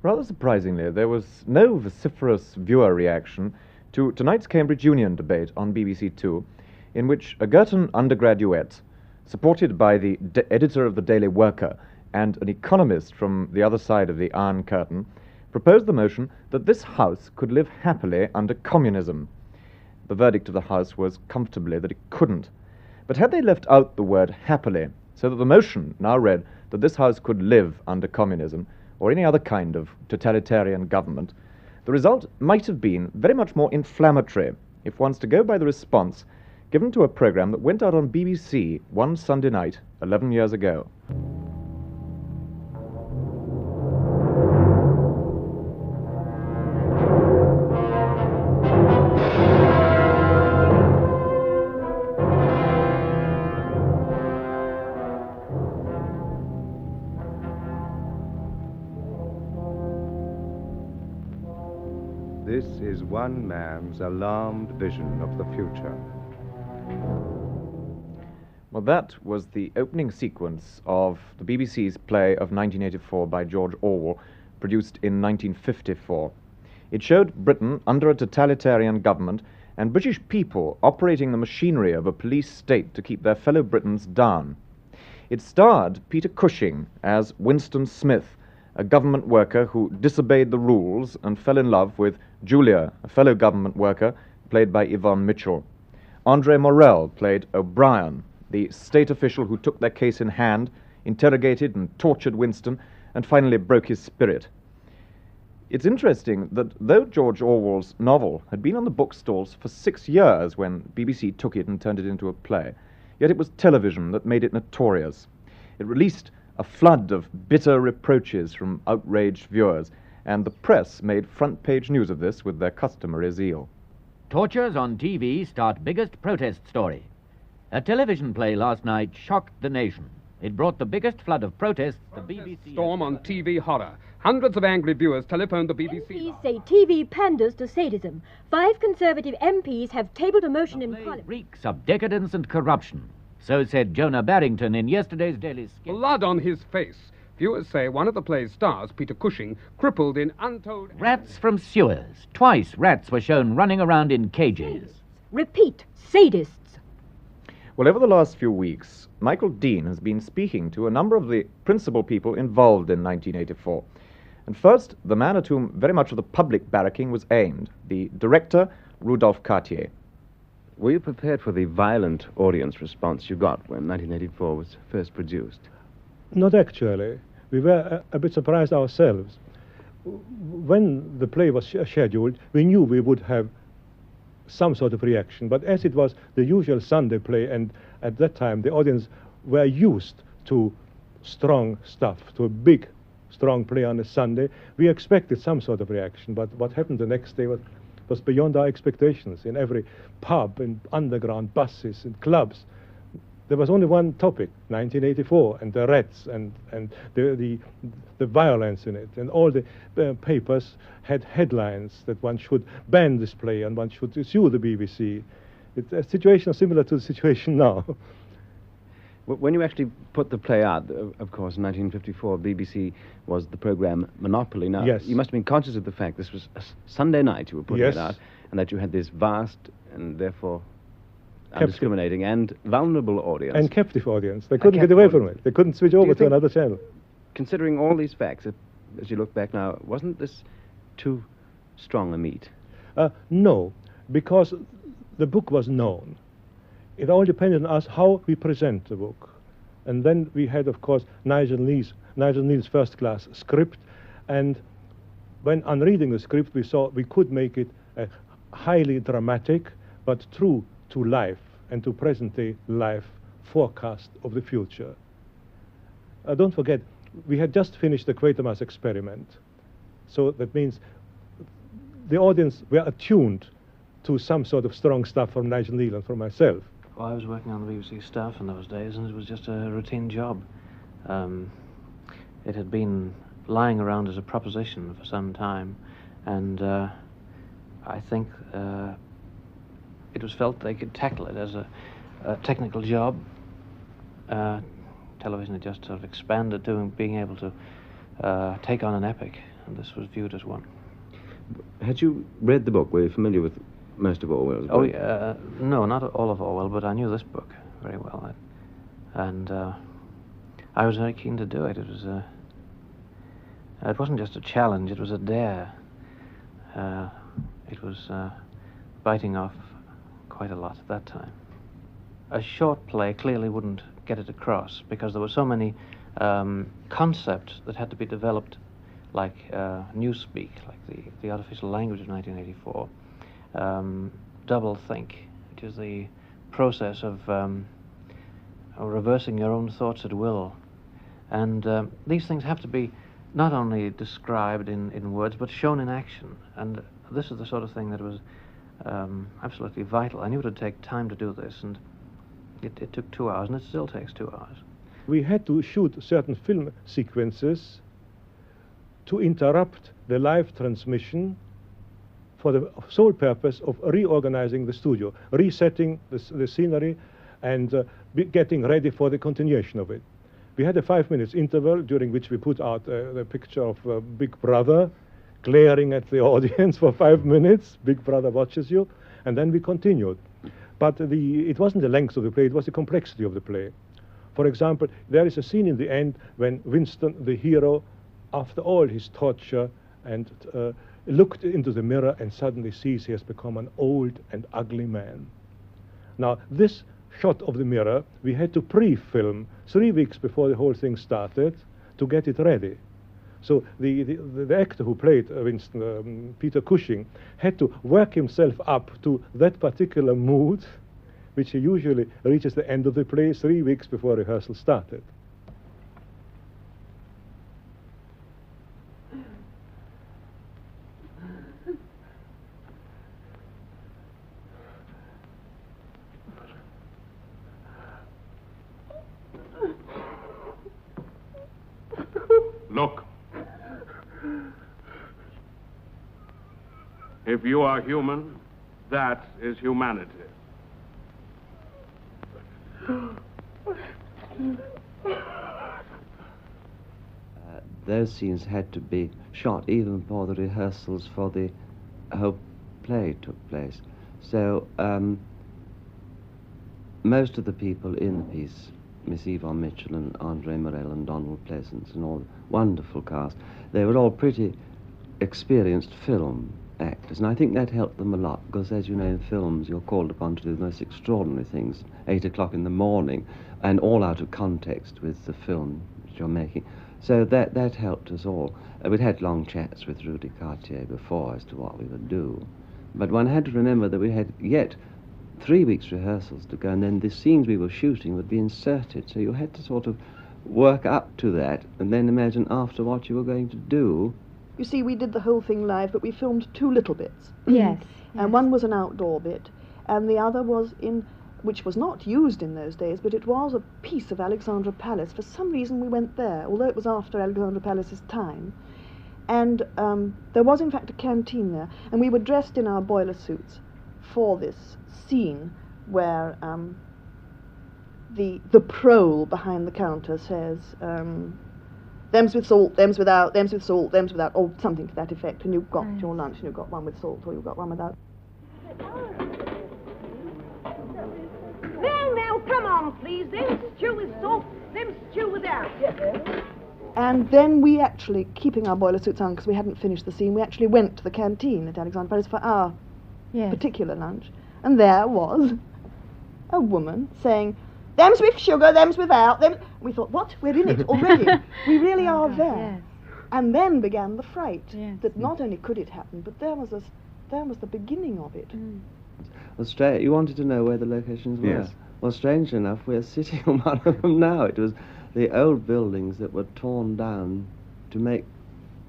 Rather surprisingly, there was no vociferous viewer reaction to tonight's Cambridge Union debate on BBC Two, in which a Girton undergraduate, supported by the editor of the Daily Worker and an economist from the other side of the Iron Curtain, proposed the motion that this House could live happily under communism. The verdict of the House was comfortably that it couldn't. But had they left out the word happily, so that the motion now read that this House could live under communism, or any other kind of totalitarian government, the result might have been very much more inflammatory, if one's to go by the response given to a programme that went out on BBC one Sunday night 11 years ago. This is one man's alarmed vision of the future. Well, that was the opening sequence of the BBC's play of 1984 by George Orwell, produced in 1954. It showed Britain under a totalitarian government and British people operating the machinery of a police state to keep their fellow Britons down. It starred Peter Cushing as Winston Smith, a government worker who disobeyed the rules and fell in love with Julia, a fellow government worker, played by Yvonne Mitchell. Andre Morel played O'Brien, the state official who took their case in hand, interrogated and tortured Winston, and finally broke his spirit. It's interesting that though George Orwell's novel had been on the bookstalls for 6 years when BBC took it and turned it into a play, yet it was television that made it notorious. It released a flood of bitter reproaches from outraged viewers, and the press made front-page news of this with their customary zeal. Tortures on TV start biggest protest story. A television play last night shocked the nation. It brought the biggest flood of protests the BBC... Storm on TV horror. Hundreds of angry viewers telephoned the BBC... MPs say TV panders to sadism. 5 Conservative MPs have tabled a motion in Parliament. Reeks of decadence and corruption. So said Jonah Barrington in yesterday's Daily Sketch. Blood on his face. Viewers say one of the play's stars, Peter Cushing, crippled in untold... Rats from sewers. Twice rats were shown running around in cages. Repeat, sadists. Well, over the last few weeks, Michael Dean has been speaking to a number of the principal people involved in 1984. And first, the man at whom very much of the public barracking was aimed, the director, Rudolph Cartier. Were you prepared for the violent audience response you got when 1984 was first produced? Not actually. We were a bit surprised ourselves. When the play was scheduled, we knew we would have some sort of reaction, but as it was the usual Sunday play, and at that time the audience were used to strong stuff, to a big, strong play on a Sunday, we expected some sort of reaction, but what happened the next day was beyond our expectations. In every pub, in underground buses, in clubs, there was only one topic, 1984, and the rats, and the violence in it, and all the papers had headlines that one should ban this play and one should sue the BBC. It's a situation similar to the situation now. When you actually put the play out, of course, in 1954, BBC was the program Monopoly. Now, yes. You must have been conscious of the fact this was a Sunday night you were putting Yes. it out, and that you had this vast and therefore Captive. undiscriminating and vulnerable audience. And captive audience. They couldn't get away from it. They couldn't switch over to think- another channel. Considering all these facts, as you look back now, wasn't this too strong a meat? No, because the book was known. It all depended on us how we present the book. And then we had, of course, Nigel Kneale's first-class script, and when on reading the script we saw we could make it a highly dramatic but true to life and to present-day life forecast of the future. Don't forget, we had just finished the Quatermass experiment, so that means the audience were attuned to some sort of strong stuff from Nigel Kneale and from myself. Well, I was working on the BBC staff in those days, and it was just a routine job. It had been lying around as a proposition for some time, and I think it was felt they could tackle it as a technical job. Television had just sort of expanded to being able to take on an epic, and this was viewed as one. Had you read the book? Were you familiar with most of Orwell's Oh, books? no, not all of Orwell, but I knew this book very well. And I was very keen to do it. It wasn't just a challenge, it was a dare. It was biting off quite a lot at that time. A short play clearly wouldn't get it across because there were so many concepts that had to be developed, like newspeak, like the artificial language of 1984, doublethink, which is the process of reversing your own thoughts at will. And these things have to be not only described in words, but shown in action. And this is the sort of thing that was absolutely vital. I knew it would take time to do this, and it took 2 hours, and it still takes 2 hours. We had to shoot certain film sequences to interrupt the live transmission for the sole purpose of reorganizing the studio, resetting the scenery, and getting ready for the continuation of it. We had a 5 minutes interval during which we put out the picture of Big Brother glaring at the audience for 5 minutes. Big Brother watches you, and then we continued. But it wasn't the length of the play, it was the complexity of the play. For example, there is a scene in the end when Winston, the hero, after all his torture, and looked into the mirror and suddenly sees he has become an old and ugly man. Now, this shot of the mirror, we had to pre-film 3 weeks before the whole thing started to get it ready. So the actor who played Winston, Peter Cushing, had to work himself up to that particular mood, which he usually reaches the end of the play 3 weeks before rehearsal started. Look. If you are human, that is humanity. Those scenes had to be shot even before the rehearsals for the whole play took place. So most of the people in the piece, Miss Yvonne Mitchell and Andre Morel and Donald Pleasance and all, wonderful cast, they were all pretty experienced film actors, and I think that helped them a lot, because as you know, in films you're called upon to do the most extraordinary things, 8 o'clock in the morning, and all out of context with the film that you're making. So that helped us all. We'd had long chats with Rudolph Cartier before as to what we would do, but one had to remember that we had yet 3 weeks rehearsals to go, and then the scenes we were shooting would be inserted, so you had to sort of work up to that and then imagine after what you were going to do. You see, we did the whole thing live, but we filmed 2 little bits. Yes. And one was an outdoor bit, and the other was which was not used in those days, but it was a piece of Alexandra Palace. For some reason we went there, although it was after Alexandra Palace's time. And there was in fact a canteen there, and we were dressed in our boiler suits for this scene where the prole behind the counter says, them's with salt, them's without, them's with salt, them's without, or something to that effect, and you've got your lunch and you've got one with salt or you've got one without. Now, come on, please. Them stew with salt, them stew without. And then we actually, keeping our boiler suits on because we hadn't finished the scene, we actually went to the canteen at Alexandra Palace for our particular lunch. And there was a woman saying, them's with sugar, them's without, them. We thought, what? We're in it already. We really are there. Yes. And then began the fright that not only could it happen, but there was the beginning of it. Well, you wanted to know where the locations were? Yes. Well, strangely enough, we're sitting on one of them now. It was the old buildings that were torn down to make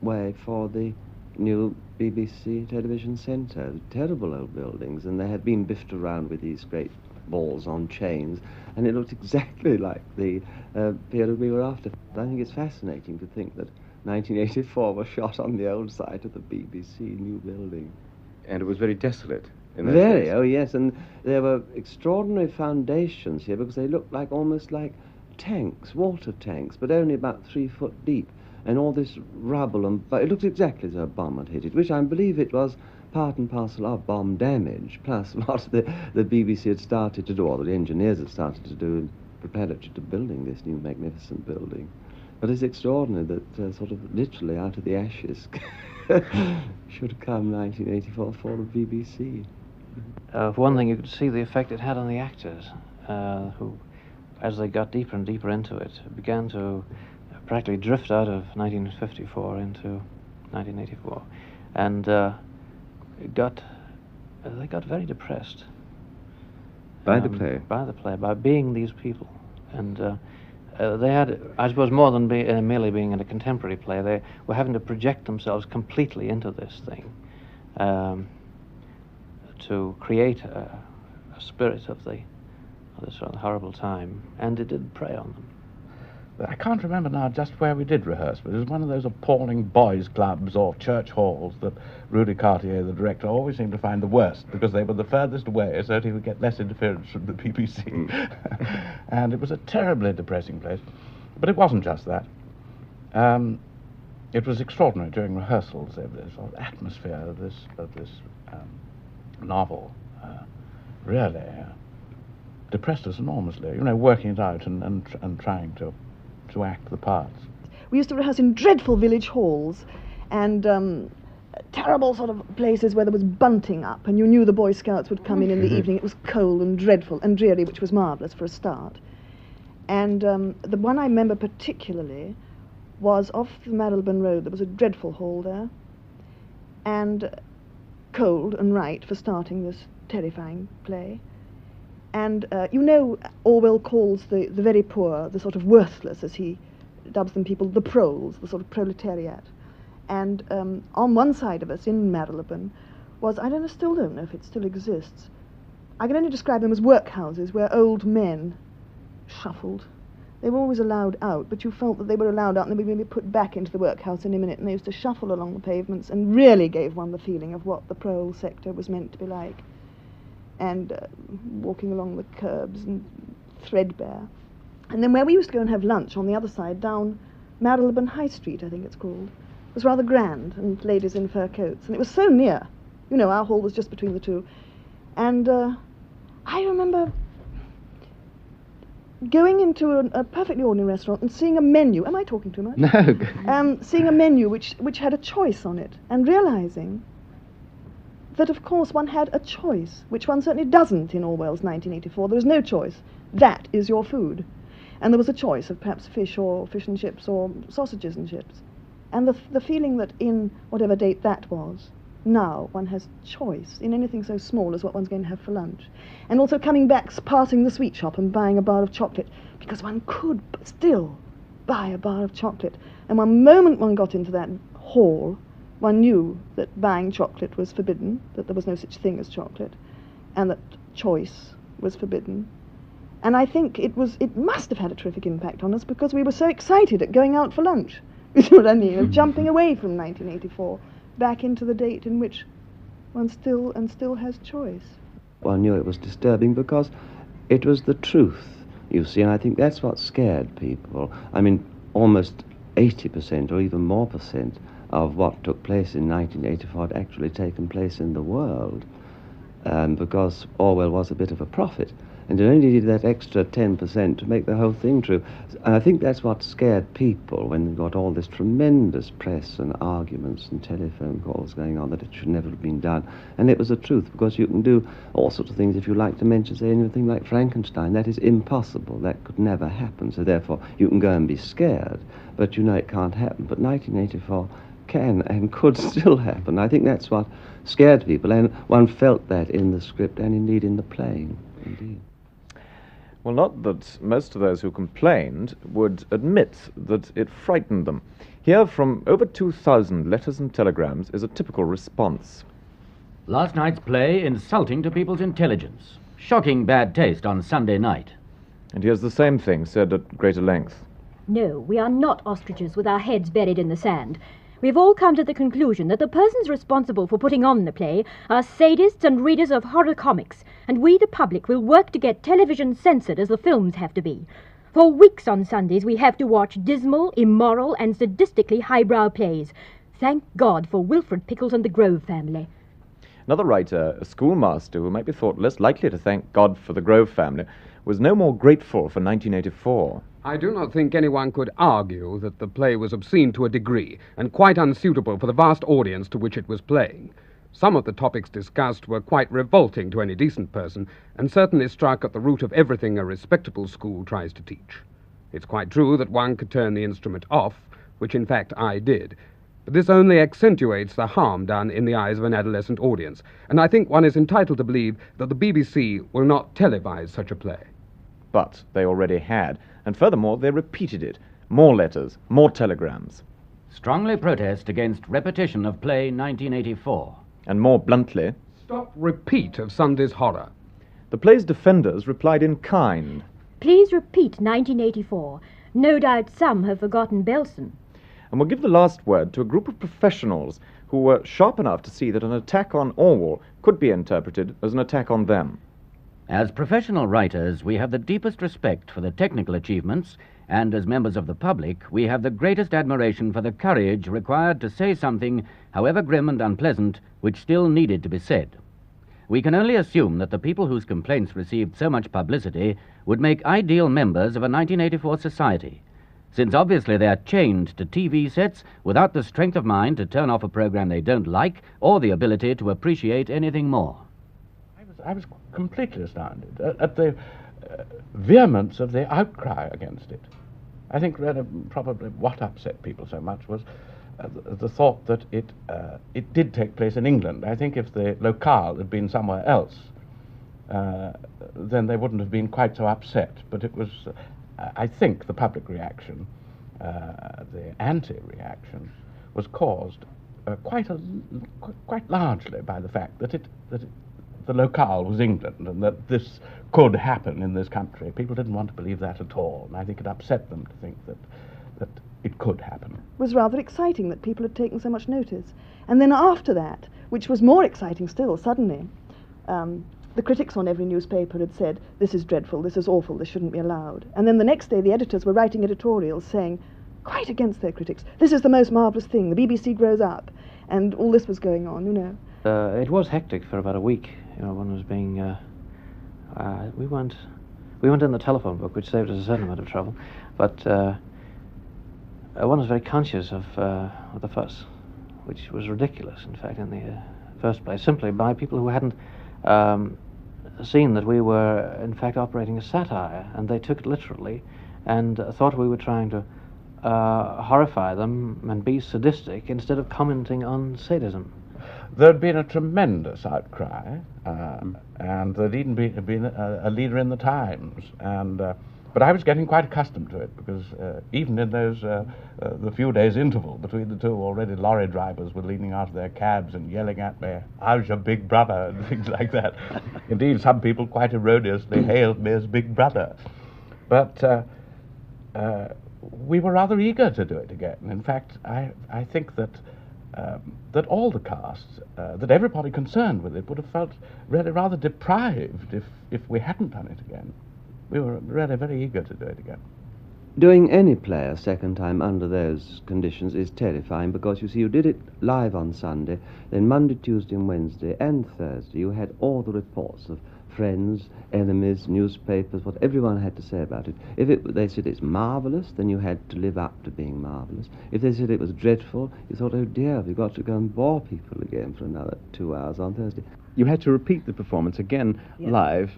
way for the new BBC television centre. Terrible old buildings, and they had been biffed around with these great balls on chains, and it looked exactly like the period we were after. I think it's fascinating to think that 1984 was shot on the old site of the BBC new building. And it was very desolate in those Very, days. oh yes, and there were extraordinary foundations here because they looked like almost like tanks, water tanks, but only about 3 foot deep. and all this rubble, but it looked exactly as though a bomb had hit it, which I believe it was part and parcel of bomb damage, plus what the BBC had started to do, or the engineers had started to do preparatory to building this new magnificent building. But it's extraordinary that sort of literally out of the ashes should come 1984 for the BBC. For one thing, you could see the effect it had on the actors, who, as they got deeper and deeper into it, began to practically drift out of 1954 into 1984, and they got very depressed. By the play? By the play, by being these people. And they had, I suppose, more than merely being in a contemporary play, they were having to project themselves completely into this thing to create a spirit of this sort of horrible time, and it did prey on them. I can't remember now just where we did rehearse, but it was one of those appalling boys' clubs or church halls that Rudolph Cartier, the director, always seemed to find the worst, because they were the furthest away, so that he would get less interference from the BBC. And it was a terribly depressing place. But it wasn't just that. It was extraordinary during rehearsals. The sort of atmosphere of this novel really depressed us enormously. You know, working it out and trying to act the parts. We used to rehearse in dreadful village halls and terrible sort of places where there was bunting up, and you knew the Boy Scouts would come in the evening. It was cold and dreadful and dreary, which was marvellous for a start. And the one I remember particularly was off the Marylebone Road. There was a dreadful hall there, and cold and right for starting this terrifying play. And you know, Orwell calls the very poor, the sort of worthless, as he dubs them, people, the proles, the sort of proletariat. And on one side of us, in Marylebone, was, still don't know if it still exists. I can only describe them as workhouses where old men shuffled. They were always allowed out, but you felt that they were allowed out and they were going to be put back into the workhouse in a minute, and they used to shuffle along the pavements and really gave one the feeling of what the prole sector was meant to be like. And walking along the curbs and threadbare. And then where we used to go and have lunch on the other side, down Marylebone High Street, I think it's called, was rather grand, and ladies in fur coats. And it was so near. You know, our hall was just between the two. And I remember going into a perfectly ordinary restaurant and seeing a menu. Am I talking too much? No. Seeing a menu which had a choice on it, and realizing that, of course, one had a choice, which one certainly doesn't in Orwell's 1984. There is no choice. That is your food. And there was a choice of perhaps fish or fish and chips or sausages and chips. And the feeling that in whatever date that was, now one has choice in anything so small as what one's going to have for lunch. And also coming back, passing the sweet shop and buying a bar of chocolate, because one could still buy a bar of chocolate. And one moment one got into that hall, one knew that buying chocolate was forbidden, that there was no such thing as chocolate, and that choice was forbidden. And I think it must have had a terrific impact on us, because we were so excited at going out for lunch. You know what I mean? Of jumping away from 1984 back into the date in which one still has choice. One knew it was disturbing because it was the truth, you see, and I think that's what scared people. I mean, almost 80% or even more percent of what took place in 1984 had actually taken place in the world, because Orwell was a bit of a prophet, and it only needed that extra 10% to make the whole thing true. And I think that's what scared people when they got all this tremendous press and arguments and telephone calls going on that it should never have been done. And it was the truth, because you can do all sorts of things. If you like to mention, say, anything like Frankenstein, that is impossible. That could never happen. So therefore, you can go and be scared, but you know it can't happen. But 1984 can and could still happen. I think that's what scared people, and one felt that in the script and indeed in the playing, indeed. Well, not that most of those who complained would admit that it frightened them. Here, from over 2,000 letters and telegrams, is a typical response. Last night's play insulting to people's intelligence. Shocking bad taste on Sunday night. And here's the same thing said at greater length. No, we are not ostriches with our heads buried in the sand. We've all come to the conclusion that the persons responsible for putting on the play are sadists and readers of horror comics, and we, the public, will work to get television censored as the films have to be. For weeks on Sundays we have to watch dismal, immoral and sadistically highbrow plays. Thank God for Wilfred Pickles and the Grove family. Another writer, a schoolmaster who might be thought less likely to thank God for the Grove family, was no more grateful for 1984. I do not think anyone could argue that the play was obscene to a degree and quite unsuitable for the vast audience to which it was playing. Some of the topics discussed were quite revolting to any decent person and certainly struck at the root of everything a respectable school tries to teach. It's quite true that one could turn the instrument off, which in fact I did, but this only accentuates the harm done in the eyes of an adolescent audience, and I think one is entitled to believe that the BBC will not televise such a play. But they already had, and furthermore they repeated it. More letters, more telegrams. Strongly protest against repetition of play 1984. And more bluntly, stop repeat of Sunday's horror. The play's defenders replied in kind. Please repeat 1984. No doubt some have forgotten Belson. And we'll give the last word to a group of professionals who were sharp enough to see that an attack on Orwell could be interpreted as an attack on them. As professional writers, we have the deepest respect for the technical achievements, and as members of the public, we have the greatest admiration for the courage required to say something, however grim and unpleasant, which still needed to be said. We can only assume that the people whose complaints received so much publicity would make ideal members of a 1984 society, since obviously they are chained to TV sets without the strength of mind to turn off a program they don't like or the ability to appreciate anything more. I was completely astounded at the vehemence of the outcry against it. I think really probably what upset people so much was the thought that it did take place in England. I think if the locale had been somewhere else, then they wouldn't have been quite so upset. But it was, I think, the public reaction, the anti-reaction, was caused quite largely by the fact that the locale was England and that this could happen in this country. People didn't want to believe that at all, and I think it upset them to think that it could happen. It was rather exciting that people had taken so much notice. And then after that, which was more exciting still, suddenly, the critics on every newspaper had said, this is dreadful, this is awful, this shouldn't be allowed. And then the next day the editors were writing editorials saying, quite against their critics, this is the most marvellous thing, the BBC grows up. And all this was going on, you know. It was hectic for about a week. You know, one was being... we weren't in the telephone book, which saved us a certain amount of trouble, but one was very conscious of the fuss, which was ridiculous, in fact, in the first place, simply by people who hadn't seen that we were, in fact, operating a satire, and they took it literally and thought we were trying to horrify them and be sadistic instead of commenting on sadism. There'd been a tremendous outcry, and there'd even been a leader in the Times, and but I was getting quite accustomed to it, because even in those the few days interval between the two, already lorry drivers were leaning out of their cabs and yelling at me, "How's your big brother?" and things like that. Indeed, some people quite erroneously hailed me as Big Brother. But we were rather eager to do it again. In fact, I think that all the casts, that everybody concerned with it, would have felt really rather deprived if we hadn't done it again. We were really very eager to do it again. Doing any play a second time under those conditions is terrifying, because you see, you did it live on Sunday, then Monday, Tuesday and Wednesday and Thursday you had all the reports of friends, enemies, newspapers, what everyone had to say about it. If they said it's marvellous, then you had to live up to being marvellous. If they said it was dreadful, you thought, oh dear, we've got to go and bore people again for another 2 hours on Thursday. You had to repeat the performance again live.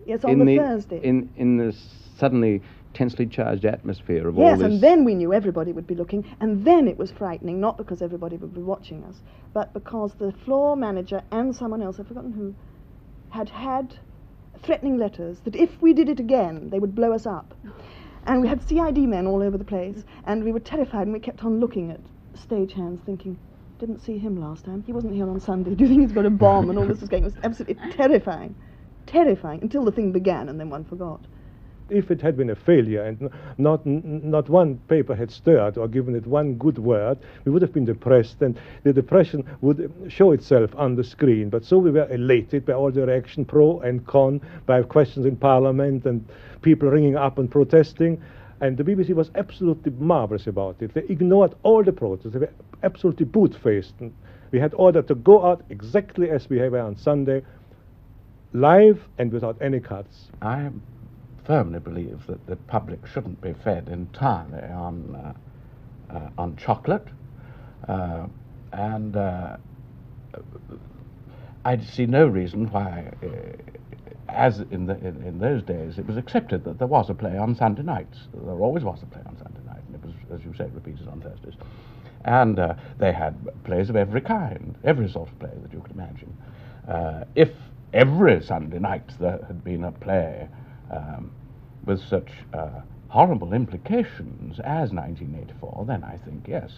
Yes, on the Thursday. In the suddenly tensely charged atmosphere of all this. Yes, and then we knew everybody would be looking, and then it was frightening, not because everybody would be watching us, but because the floor manager and someone else, I've forgotten who, had threatening letters that if we did it again, they would blow us up. And we had CID men all over the place, and we were terrified, and we kept on looking at stagehands thinking, didn't see him last time, he wasn't here on Sunday, do you think he's got a bomb? And all this was going, it was absolutely terrifying, until the thing began, and then one forgot. if it had been a failure and not one paper had stirred or given it one good word, we would have been depressed, and the depression would show itself on the screen. But so we were elated by all the reaction, pro and con, by questions in Parliament and people ringing up and protesting. And the BBC was absolutely marvelous about it. They ignored all the protests. They were absolutely boot-faced. And we had ordered to go out exactly as we were on Sunday, live and without any cuts. I firmly believe that the public shouldn't be fed entirely on chocolate, and I see no reason why, as in those days, it was accepted that there was a play on Sunday nights. There always was a play on Sunday night, and it was, as you say, repeated on Thursdays. And they had plays of every kind, every sort of play that you could imagine. If every Sunday night there had been a play with such horrible implications as 1984, then I think, yes,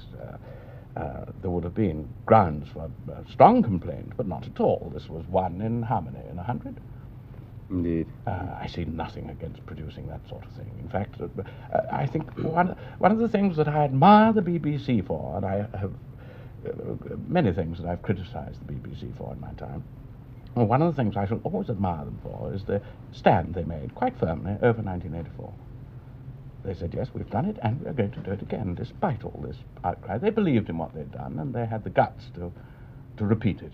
there would have been grounds for strong complaint, but not at all. This was one in how many? In 100? Indeed. I see nothing against producing that sort of thing. In fact, I think one of the things that I admire the BBC for, and I have many things that I've criticised the BBC for in my time, well, one of the things I shall always admire them for is the stand they made quite firmly over 1984. They said, yes, we've done it, and we're going to do it again, despite all this outcry. They believed in what they'd done, and they had the guts to repeat it.